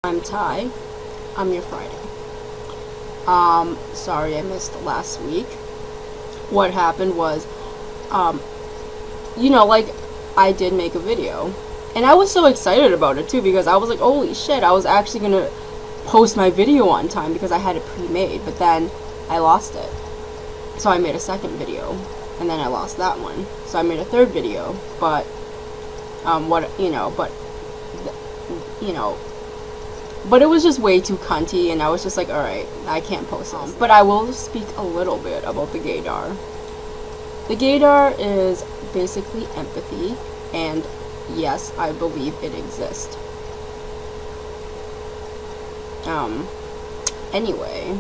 I'm Ty. I'm your Friday. Sorry I missed last week. What happened was, um, like, I did make a video. And I was so excited about it too because I was like, holy shit, I was actually gonna post my video on time because I had it pre-made, but then I lost it. So I made a second video, and then I lost that one. So I made a third video, but, but it was just way too cunty, and I was just like, alright, I can't post this. But I will speak a little bit about the gaydar. The gaydar is basically empathy, and yes, I believe it exists. Anyway.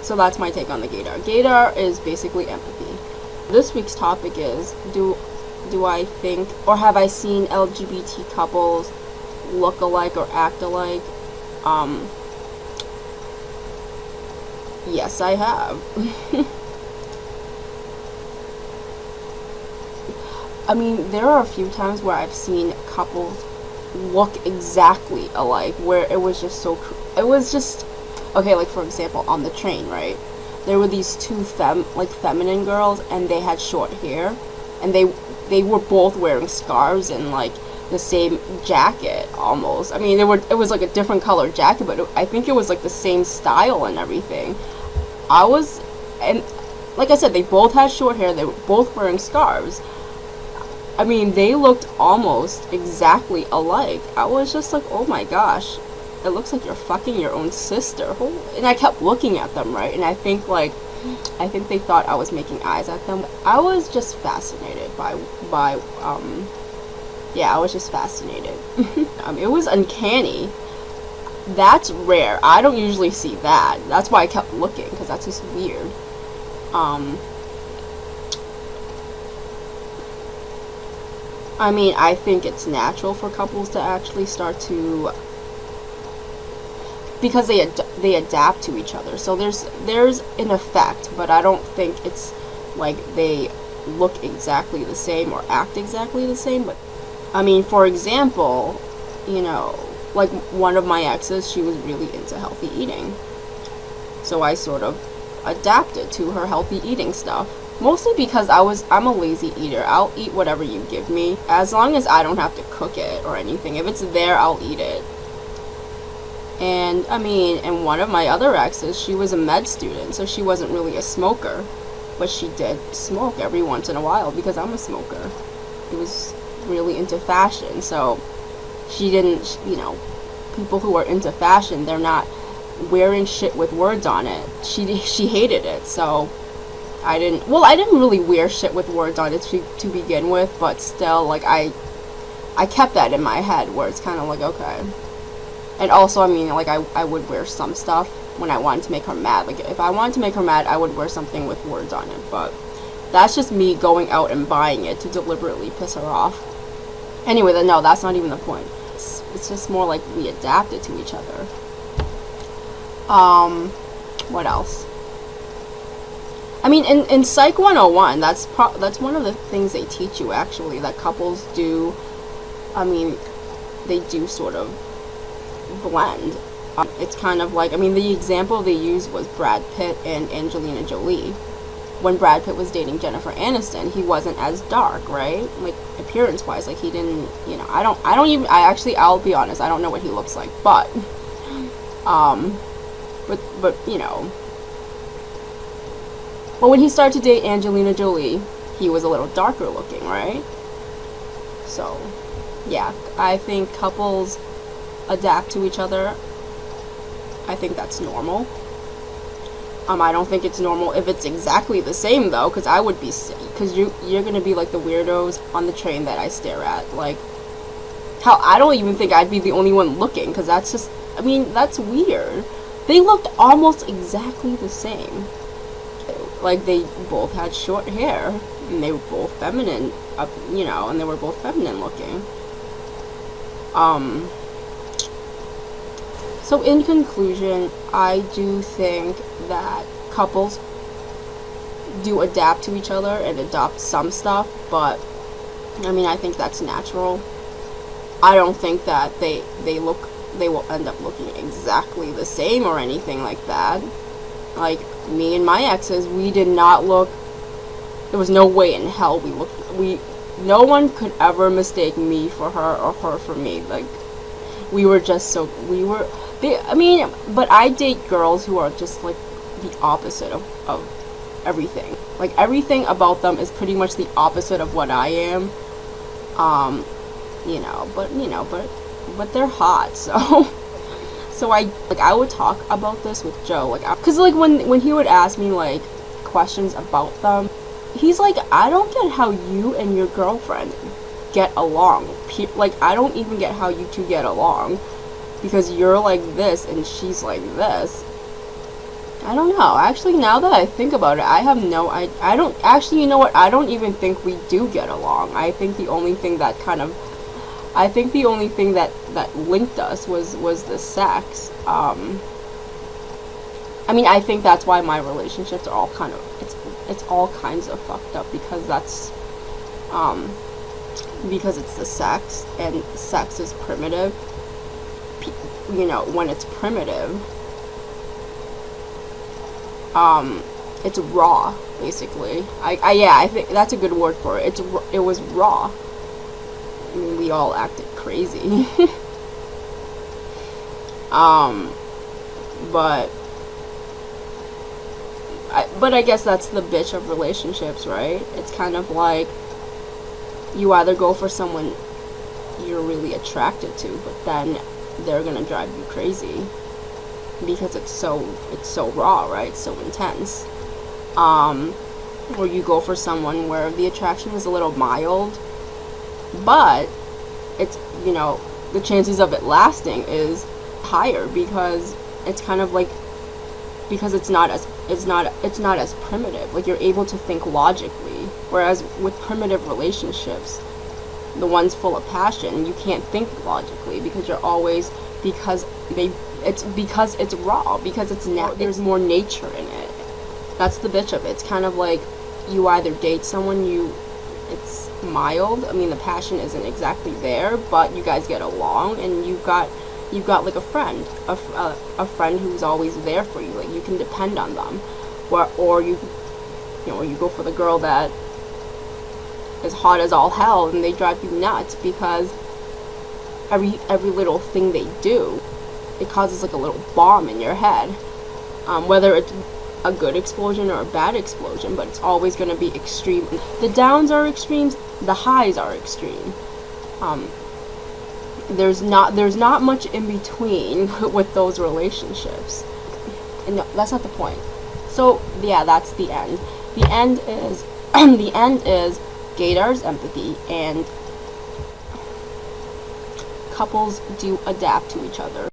So that's my take on the gaydar. Gaydar is basically empathy. This week's topic is, do I think, or have I seen LGBT couples look alike or act alike? Yes, I have. I mean, there are a few times where I've seen couples look exactly alike, where it was just okay, like for example, on the train, right? There were these two feminine girls, and they had short hair, and they were both wearing scarves and like the same jacket almost. I mean, it was like a different colored jacket, but I think it was like the same style and everything. And like I said, they both had short hair. They were both wearing scarves. I mean, they looked almost exactly alike. I was just like, oh my gosh, it looks like you're fucking your own sister. And I kept looking at them, right? And I think they thought I was making eyes at them. I was just fascinated yeah, I was just fascinated. It was uncanny. That's rare. I don't usually see that. That's why I kept looking, because that's just weird. I mean, I think it's natural for couples to actually start to, because they adapt to each other. So there's an effect, but I don't think it's like they look exactly the same or act exactly the same. But I mean, for example, like one of my exes, she was really into healthy eating. So I sort of adapted to her healthy eating stuff. Mostly because I'm a lazy eater. I'll eat whatever you give me, as long as I don't have to cook it or anything. If it's there, I'll eat it. And I mean, and one of my other exes, she was a med student, so she wasn't really a smoker, but she did smoke every once in a while because I'm a smoker. She was really into fashion, so she didn't, people who are into fashion, they're not wearing shit with words on it. She hated it, so I didn't really wear shit with words on it to begin with, but still, like, I kept that in my head where it's kind of like, okay. And also, I mean, like, I would wear some stuff when I wanted to make her mad. Like, if I wanted to make her mad, I would wear something with words on it, but that's just me going out and buying it to deliberately piss her off. Anyway, no, that's not even the point. It's just more like we adapted to each other. What else? I mean, in Psych 101, that's one of the things they teach you, actually, that couples do. I mean, they do sort of blend. It's kind of like, I mean, the example they used was Brad Pitt and Angelina Jolie. When Brad Pitt was dating Jennifer Aniston, he wasn't as dark, right? Like, appearance-wise, like, he didn't, I'll be honest, I don't know what he looks like, but when he started to date Angelina Jolie, he was a little darker looking, right? So, yeah, I think couples adapt to each other. I think that's normal. I don't think it's normal if it's exactly the same, though, because I would be sick. Because you're gonna be like the weirdos on the train that I stare at. Like, I don't even think I'd be the only one looking, because that's just, I mean, that's weird. They looked almost exactly the same. Like, they both had short hair, and they were both feminine, and they were both feminine looking. So in conclusion, I do think that couples do adapt to each other and adopt some stuff, but I mean, I think that's natural. I don't think that they will end up looking exactly the same or anything like that. Like, me and my exes, we did not look, there was no way in hell no one could ever mistake me for her or her for me. Like, but I date girls who are just like the opposite of everything. Like, everything about them is pretty much the opposite of what I am. But they're hot, so so I would talk about this with Joe, like, cause like when he would ask me like questions about them, he's like, I don't get how you and your girlfriend get along. Like, I don't even get how you two get along, because you're like this and she's like this. I don't know. Actually, now that I think about it, I don't actually, you know what? I don't even think we do get along. I think the only thing that linked us was the sex. I mean, I think that's why my relationships are all kind of, it's all kinds of fucked up, because it's the sex, and sex is primitive. When it's primitive, it's raw, basically. I think that's a good word for it. It was raw. I mean, we all acted crazy. But I guess that's the bitch of relationships, right? It's kind of like, you either go for someone you're really attracted to, but then they're gonna drive you crazy because it's so raw, right? It's so intense. Or you go for someone where the attraction is a little mild, but it's, the chances of it lasting is higher, because it's kind of like, because it's not as primitive. Like, you're able to think logically, whereas with primitive relationships, the ones full of passion, you can't think logically, because you're always, because it's raw, because there's more nature in it. That's the bitch of it. It's kind of like, you either date someone it's mild. I mean, the passion isn't exactly there, but you guys get along, and you've got like a friend who's always there for you. Like, you can depend on them. Or you go for the girl that is hot as all hell, and they drive you nuts, because every little thing they do, it causes like a little bomb in your head. Whether it's a good explosion or a bad explosion, but it's always going to be extreme. The downs are extremes, the highs are extreme. There's not much in between with those relationships. And no, that's not the point. So yeah, that's the end. The end is the end is gaydar's empathy, and couples do adapt to each other.